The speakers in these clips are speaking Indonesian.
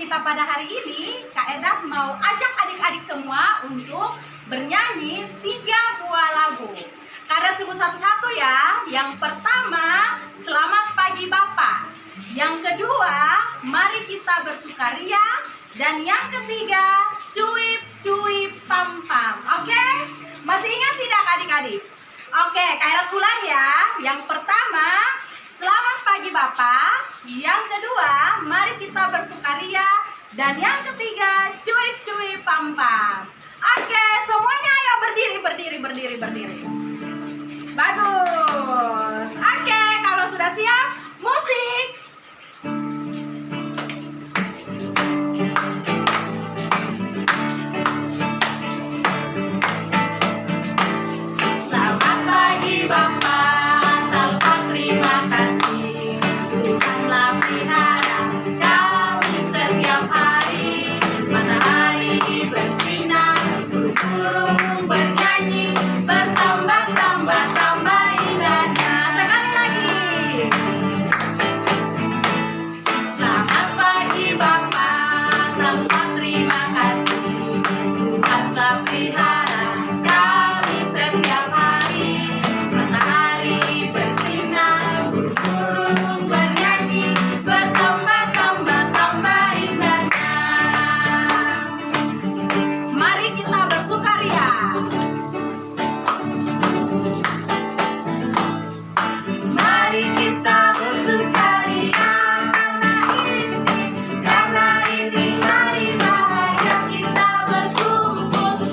kita pada hari ini, Kak Edah mau ajak adik-adik semua untuk bernyanyi 3 buah lagu. Karena sebut satu-satu ya. Yang pertama, Selamat Pagi Bapak. Yang kedua, Mari Kita Bersukaria. Dan yang ketiga, Cuip Cuip Pam Pam. Oke? Masih ingat tidak adik-adik? Oke, Kak Edah ulang ya. Yang pertama, Selamat Pagi Bapak. Yang kedua, Mari Kita Bersukaria. Dan yang ketiga, Cuip Cuip Pam Pam. Oke, semuanya ayo berdiri. Bagus. Oke, kalau sudah siap, musik. Selamat pagi Bapak, tanpa terima kasih. Tuhanlah pelihara kami setiap hari. Matahari bersinar, burung-burung bernyanyi, bertambah-tambah indahnya. Sekali lagi. Selamat pagi Bapak, tanpa terima kasih. Tuhan telah pelihara kami setiap hari. Matahari bersinar, burung-burung bernyanyi, bertambah-tambah indahnya. Mari kita bersukaria. Mari kita bersukaria karena ini hari bahagia. Kita berkumpul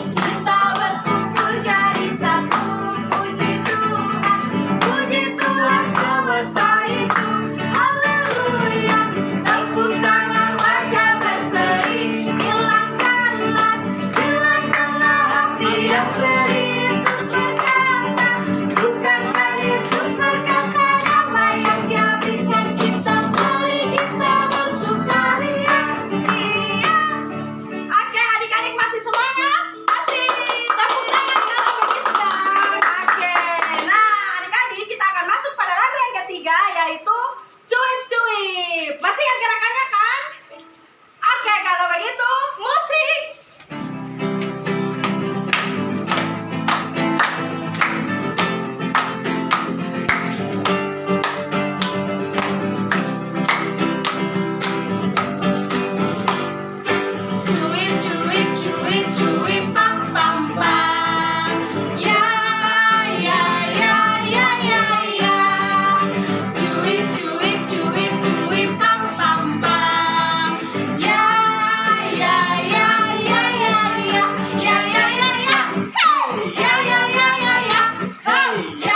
jadi satu. Puji Tuhan semesta itu. Haleluya. Tepuk tangan, wajah berseri. Hilangkanlah hati yang sedih. Yesus berkata, bukankah Yesus berkata, damai yang Dia berikan kita. Mari kita bersukaria. Iya. Oke, adik-adik masih semangat? Masih. Tepuk tangan kalau begitu dong. Oke. Nah, adik-adik kita akan masuk pada lagu yang ketiga, yaitu Cuip Cuip. Masih ingat gerakannya kan? Oke, kalau begitu musik. Cuip cuip cuip cuip pam pam pam. Ya. Cuip cuip cuip cuip pam pam pam. Ya. Hey. Ya.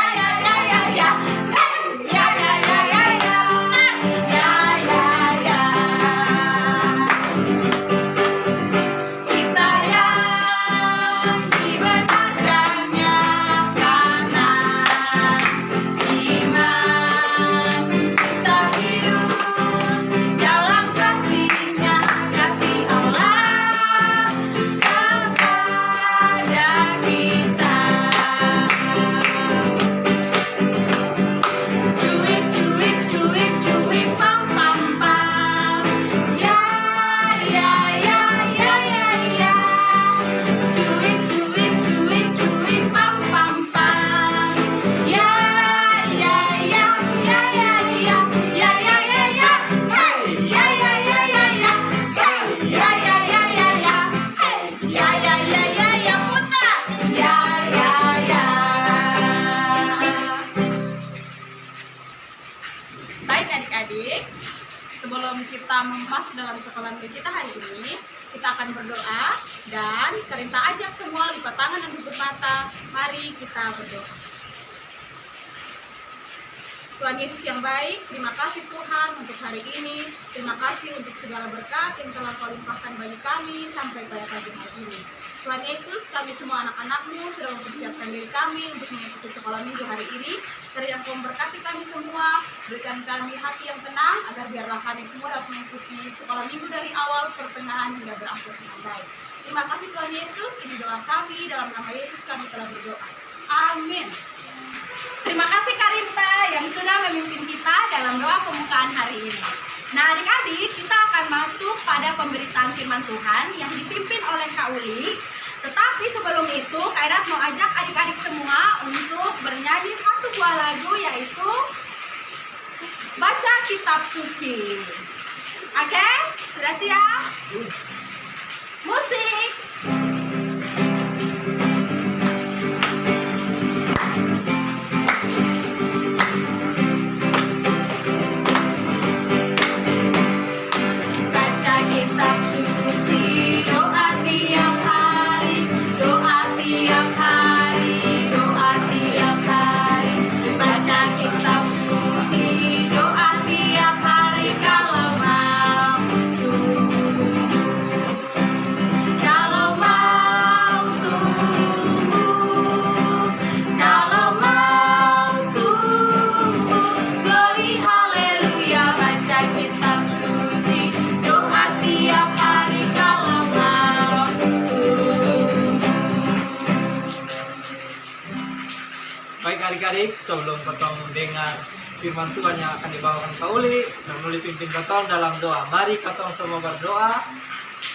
Kita yang dibenarkannya karena iman, kita hidup dalam kasih-Nya, kasih Allah kepada kita. Cuip cuip cuip cuip pam pam pam. Ya. Cuip cuip cuip cuip pam pam pam. Ya. Hey. Hey. Putar. Baik adik-adik, sebelum kita masuk dalam sekolah minggu kita hari ini, kita akan berdoa dan Karinta ajak semua lipat tangan dan tutup mata. Mari kita berdoa. Tuhan Yesus yang baik, terima kasih Tuhan untuk hari ini. Terima kasih untuk segala berkat yang telah Kau limpahkan bagi kami sampai pada pagi hari ini. Tuhan Yesus, kami semua anak-anak-Mu sudah mempersiapkan diri kami untuk mengikuti sekolah minggu hari ini. Yang Kau memberkati kami semua, berikan kami hati yang tenang, agar biarlah kami semua dapat mengikuti sekolah minggu dari awal, pertengahan, hingga berakhir dengan baik. Terima kasih Tuhan Yesus, ini doa kami, dalam nama Yesus kami telah berdoa. Amin. Terima kasih Karinta yang sudah memimpin kita dalam doa pembukaan hari ini. Nah, adik-adik, kita akan masuk pada pemberitaan firman Tuhan yang dipimpin oleh Kak Uli. Tetapi sebelum itu, Kak Irat mau ajak adik-adik semua untuk bernyanyi satu buah lagu, yaitu Baca Kitab Suci. Oke? Sudah siap? Musik! Baca kitab suci, doa tiap hari, doa tiap hari, doa tiap hari. Baca kitab suci, doa tiap hari kalau mau tumbuh. Kalau mau tumbuh, kalau mau tumbuh. Glory haleluya, baca kitab suci, doa tiap hari kalau mau tumbuh. Baik adik-adik, sebelum ketong dengar firman Tuhan yang akan dibawakan Kak Uli dan Uli pimpin ketong dalam doa. Mari ketong semua berdoa.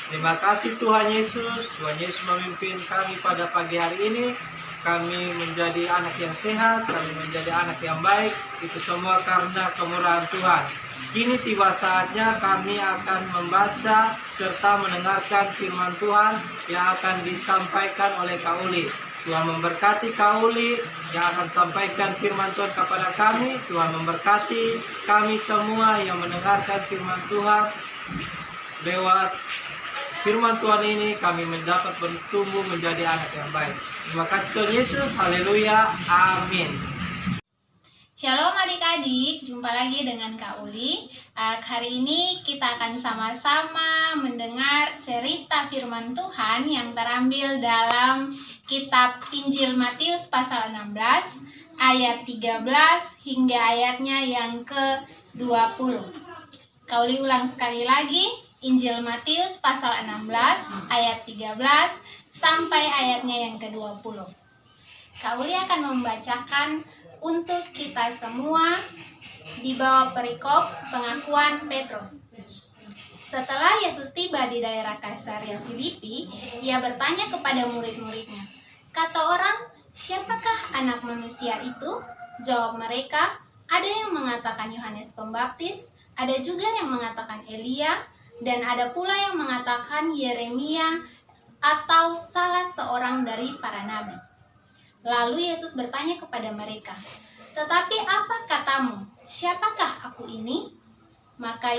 Terima kasih Tuhan Yesus. Tuhan Yesus memimpin kami pada pagi hari ini. Kami menjadi anak yang sehat, kami menjadi anak yang baik. Itu semua karena kemurahan Tuhan. Kini tiba saatnya kami akan membaca serta mendengarkan firman Tuhan yang akan disampaikan oleh Kak Uli. Tuhan memberkati Kak Uli yang akan sampaikan firman Tuhan kepada kami. Tuhan memberkati kami semua yang mendengarkan firman Tuhan. Lewat firman Tuhan ini kami mendapat bertumbuh menjadi anak yang baik. Terima kasih Tuhan Yesus. Haleluya. Amin. Shalom adik-adik, jumpa lagi dengan Kak Uli. Hari ini kita akan sama-sama mendengar cerita firman Tuhan yang terambil dalam kitab Injil Matius pasal 16 ayat 13 hingga ayatnya yang ke-20. Kak Uli ulang sekali lagi, Injil Matius pasal 16 ayat 13 sampai ayatnya yang ke-20. Kak Uli akan membacakan untuk kita semua di bawah perikop pengakuan Petrus. Setelah Yesus tiba di daerah Kaisaria Filipi, ia bertanya kepada murid-muridnya, "Kata orang, siapakah anak manusia itu?" Jawab mereka, "Ada yang mengatakan Yohanes Pembaptis, ada juga yang mengatakan Elia, dan ada pula yang mengatakan Yeremia atau salah seorang dari para nabi." Lalu Yesus bertanya kepada mereka, "Tetapi apa katamu? Siapakah aku ini?" Maka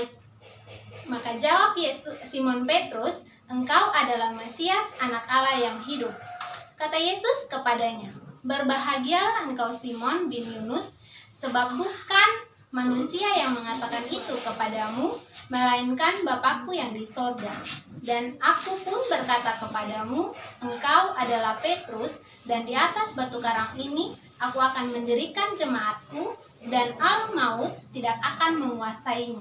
jawab Simon Petrus, "Engkau adalah Mesias, anak Allah yang hidup." Kata Yesus kepadanya, "Berbahagialah engkau Simon bin Yunus, sebab bukan manusia yang mengatakan itu kepadamu, melainkan Bapakku yang di sorga. Dan aku pun berkata kepadamu, engkau adalah Petrus, dan di atas batu karang ini aku akan mendirikan jemaatku, dan maut tidak akan menguasaimu.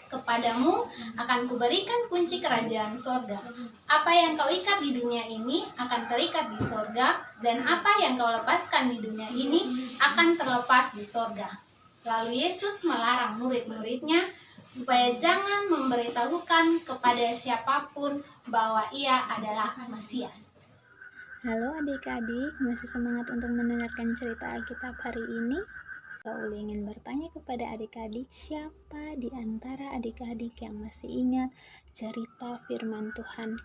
Kepadamu akan kuberikan kunci kerajaan sorga. Apa yang kau ikat di dunia ini akan terikat di sorga, dan apa yang kau lepaskan di dunia ini akan terlepas di sorga." Lalu Yesus melarang murid-muridnya supaya jangan memberitahukan kepada siapapun bahwa ia adalah Mesias. Halo adik-adik, masih semangat untuk mendengarkan cerita Alkitab hari ini? Kak Uli ingin bertanya kepada adik-adik, siapa di antara adik-adik yang masih ingat cerita firman Tuhan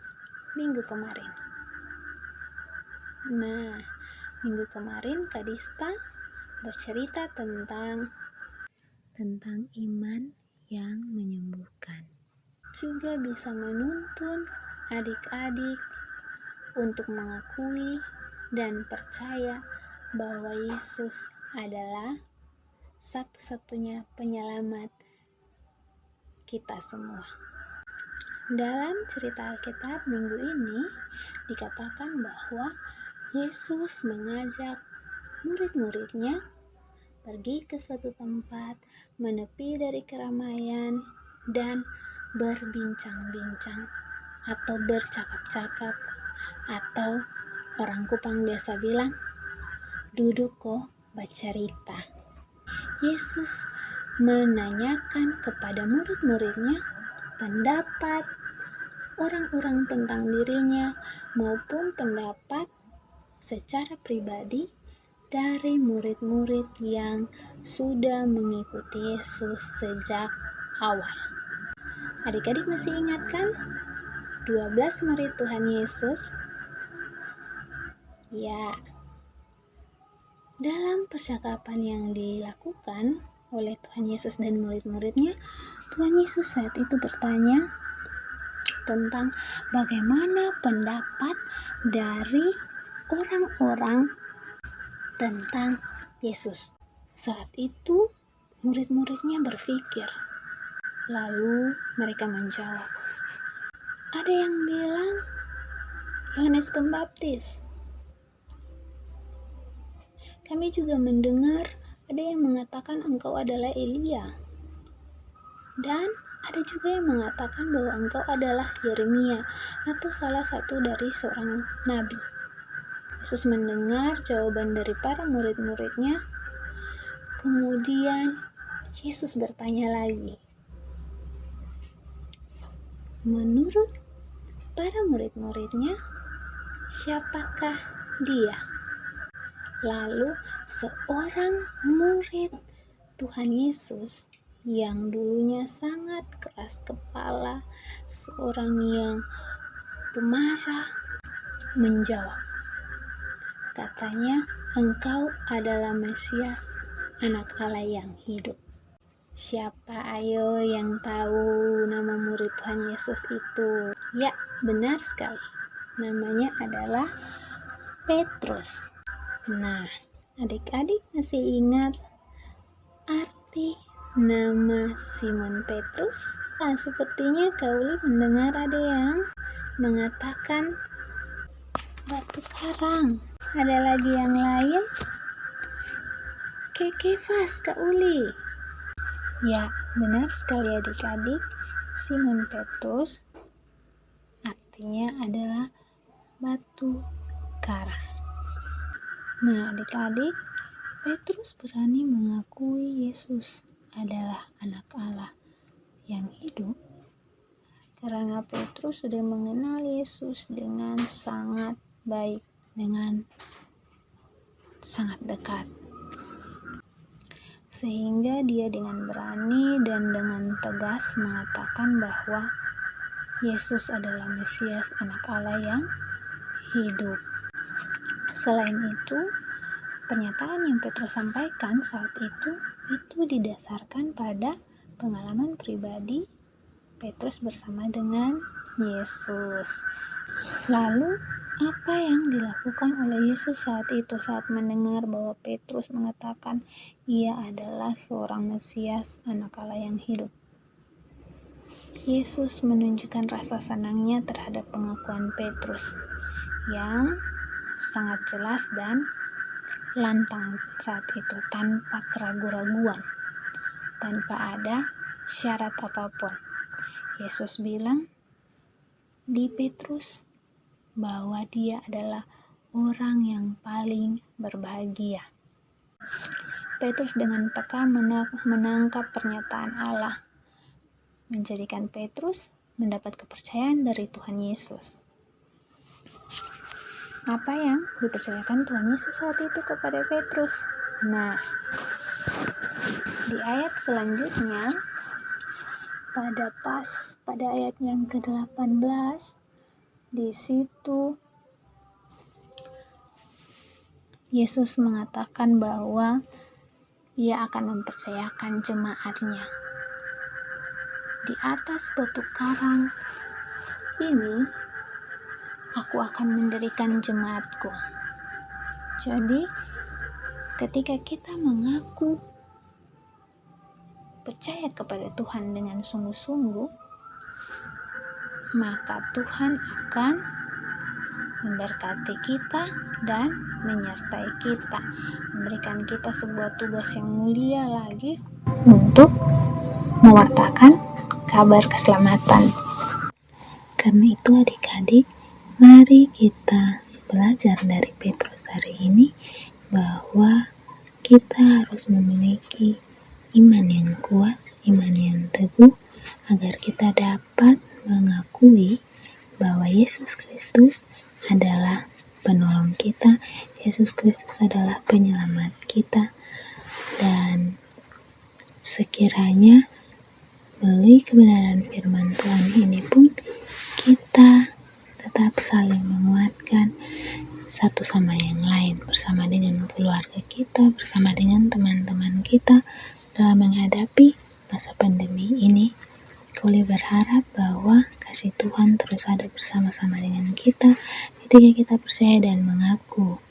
minggu kemarin? Nah, minggu kemarin Kak Dista bercerita tentang iman yang menyembuhkan. Juga bisa menuntun adik-adik untuk mengakui dan percaya bahwa Yesus adalah satu-satunya penyelamat kita semua. Dalam cerita Alkitab minggu ini dikatakan bahwa Yesus mengajak murid-muridnya pergi ke suatu tempat, menepi dari keramaian, dan berbincang-bincang atau bercakap-cakap, atau orang Kupang biasa bilang duduk kok bercerita. Yesus menanyakan kepada murid-muridnya pendapat orang-orang tentang dirinya maupun pendapat secara pribadi dari murid-murid yang sudah mengikuti Yesus sejak awal. Adik-adik masih ingat kan 12 murid Tuhan Yesus? Ya, dalam percakapan yang dilakukan oleh Tuhan Yesus dan murid-muridnya, Tuhan Yesus saat itu bertanya tentang bagaimana pendapat dari orang-orang tentang Yesus. Saat itu murid-muridnya berpikir, lalu mereka menjawab. Ada yang bilang Yohanes Pembaptis. Kami juga mendengar ada yang mengatakan engkau adalah Elia. Dan ada juga yang mengatakan bahwa engkau adalah Yeremia atau salah satu dari seorang nabi. Yesus mendengar jawaban dari para murid-muridnya. Kemudian Yesus bertanya lagi. Menurut para murid-muridnya, siapakah dia? Lalu seorang murid Tuhan Yesus yang dulunya sangat keras kepala, seorang yang pemarah, menjawab. Katanya, engkau adalah Mesias, anak Allah yang hidup. Siapa ayo yang tahu nama murid Tuhan Yesus itu? Ya, benar sekali. Namanya adalah Petrus. Nah, adik-adik masih ingat arti nama Simon Petrus? Nah, sepertinya Kauli mendengar ada yang mengatakan batu karang. Ada lagi yang lain? Kekefas, Kauli. Ya, benar sekali adik-adik. Simon Petrus artinya adalah batu karang. Nah, adik-adik, Petrus berani mengakui Yesus adalah anak Allah yang hidup karena Petrus sudah mengenal Yesus dengan sangat baik, dengan sangat dekat. Sehingga dia dengan berani dan dengan tegas mengatakan bahwa Yesus adalah Mesias, anak Allah yang hidup. Selain itu, pernyataan yang Petrus sampaikan saat itu didasarkan pada pengalaman pribadi Petrus bersama dengan Yesus. Lalu, apa yang dilakukan oleh Yesus saat itu saat mendengar bahwa Petrus mengatakan ia adalah seorang Mesias, anak Allah yang hidup? Yesus menunjukkan rasa senangnya terhadap pengakuan Petrus yang sangat jelas dan lantang saat itu, tanpa keraguan-raguan, tanpa ada syarat apapun. Yesus bilang di Petrus bahwa dia adalah orang yang paling berbahagia. Petrus dengan peka menangkap pernyataan Allah, menjadikan Petrus mendapat kepercayaan dari Tuhan Yesus. Apa yang dipercayakan Tuhan Yesus saat itu kepada Petrus? Nah, di ayat selanjutnya, pada ayat yang ke-18, di situ Yesus mengatakan bahwa ia akan mempercayakan jemaatnya. Di atas batu karang ini aku akan mendirikan jemaatku. Jadi, ketika kita mengaku percaya kepada Tuhan dengan sungguh-sungguh, maka Tuhan akan memberkati kita dan menyertai kita, memberikan kita sebuah tugas yang mulia lagi untuk mewartakan kabar keselamatan. Karena itu adik-adik, mari kita belajar dari Petrus hari ini bahwa kita harus memiliki iman yang kuat, iman yang teguh, agar kita dapat mengakui bahwa Yesus Kristus adalah penolong kita, Yesus Kristus adalah penyelamat kita, dan sekiranya melalui kebenaran firman Tuhan ini pun kita tetap saling menguatkan satu sama yang lain, bersama dengan keluarga kita, bersama dengan teman-teman kita dalam menghadapi masa pandemi ini. Kauli berharap bahwa kasih Tuhan terus ada bersama-sama dengan kita ketika kita percaya dan mengaku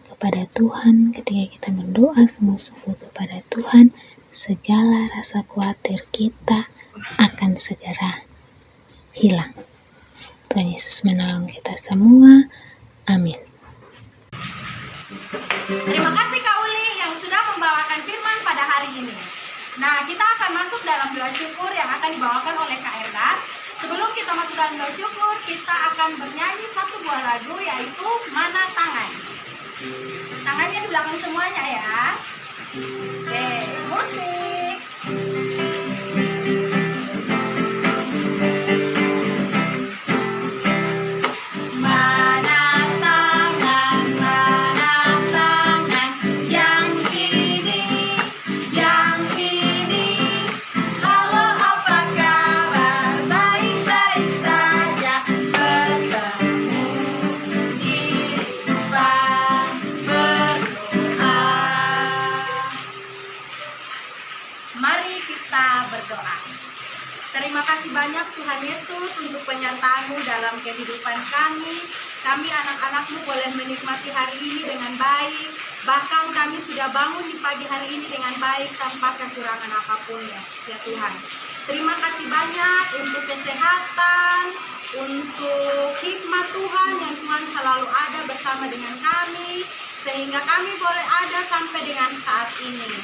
kepada Tuhan, ketika kita berdoa sungguh-sungguh kepada Tuhan, segala rasa khawatir kita akan segera hilang. Tuhan Yesus menolong kita semua. Amin. Terima kasih Kak Uli yang sudah membawakan firman pada hari ini. Nah, kita akan masuk dalam doa syukur yang akan dibawakan oleh Kak Erda. Sebelum kita masuk dalam doa syukur, kita akan bernyanyi satu buah lagu, yaitu Mana Tangan. Tangannya di belakang semuanya ya. Oke, musik. Mana tangan yang ini, halo apa kabar, baik-baik saja, bertemu di depan berdoa. Mari kita berdoa. Terima kasih banyak Tuhan Yesus untuk penyertaan-Mu dalam kehidupan kami. Kami anak-anak-Mu boleh menikmati hari ini dengan baik. Bahkan kami sudah bangun di pagi hari ini dengan baik tanpa kekurangan apapun ya Tuhan. Terima kasih banyak untuk kesehatan, untuk hikmat Tuhan yang Tuhan selalu ada bersama dengan kami. Sehingga kami boleh ada sampai dengan saat ini.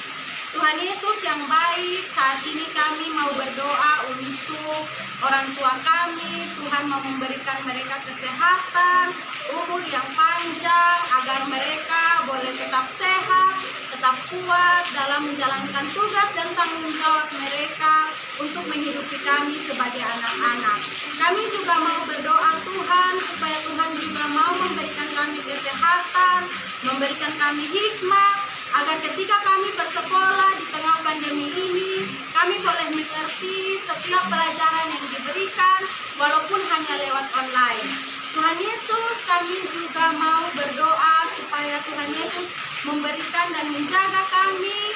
Tuhan Yesus yang baik, saat ini kami mau berdoa untuk orang tua kami. Tuhan mau memberikan mereka kesehatan, umur yang panjang, agar mereka boleh tetap sehat, tetap kuat dalam menjalankan tugas dan tanggung jawab mereka untuk menghidupi kami sebagai anak-anak. Kami juga mau berdoa Tuhan, supaya Tuhan juga mau memberikan kami kesehatan, memberikan kami hikmat, agar ketika kami bersekolah di tengah pandemi ini, kami boleh mengerti setiap pelajaran yang diberikan, walaupun hanya lewat online. Tuhan Yesus, kami juga mau berdoa supaya Tuhan Yesus memberikan dan menjaga kami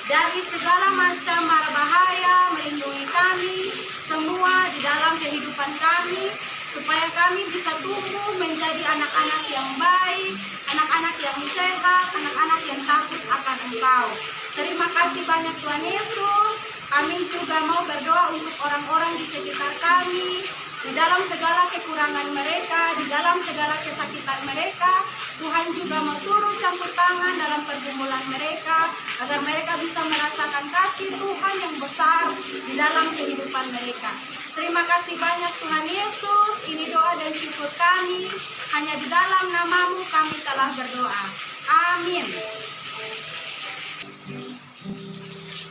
dari segala macam mara bahaya, melindungi kami semua di dalam kehidupan kami, supaya kami bisa tumbuh menjadi anak-anak yang baik, anak-anak yang sehat, anak-anak yang takut akan Engkau. Terima kasih banyak Tuhan Yesus. Kami juga mau berdoa untuk orang-orang di sekitar kami, di dalam segala kekurangan mereka, di dalam segala kesakitan mereka. Tuhan juga mau turun campur tangan dalam pergumulan mereka, agar mereka bisa merasakan kasih Tuhan yang besar di dalam kehidupan mereka. Terima kasih banyak Tuhan Yesus. Ini doa dan syukur kami. Hanya di dalam nama-Mu kami telah berdoa. Amin.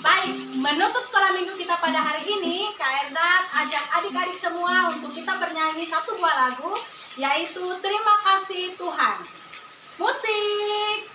Baik, menutup sekolah minggu kita pada hari ini, Kak Erda ajak adik-adik semua untuk kita bernyanyi satu buah lagu, yaitu Terima Kasih Tuhan. Musik.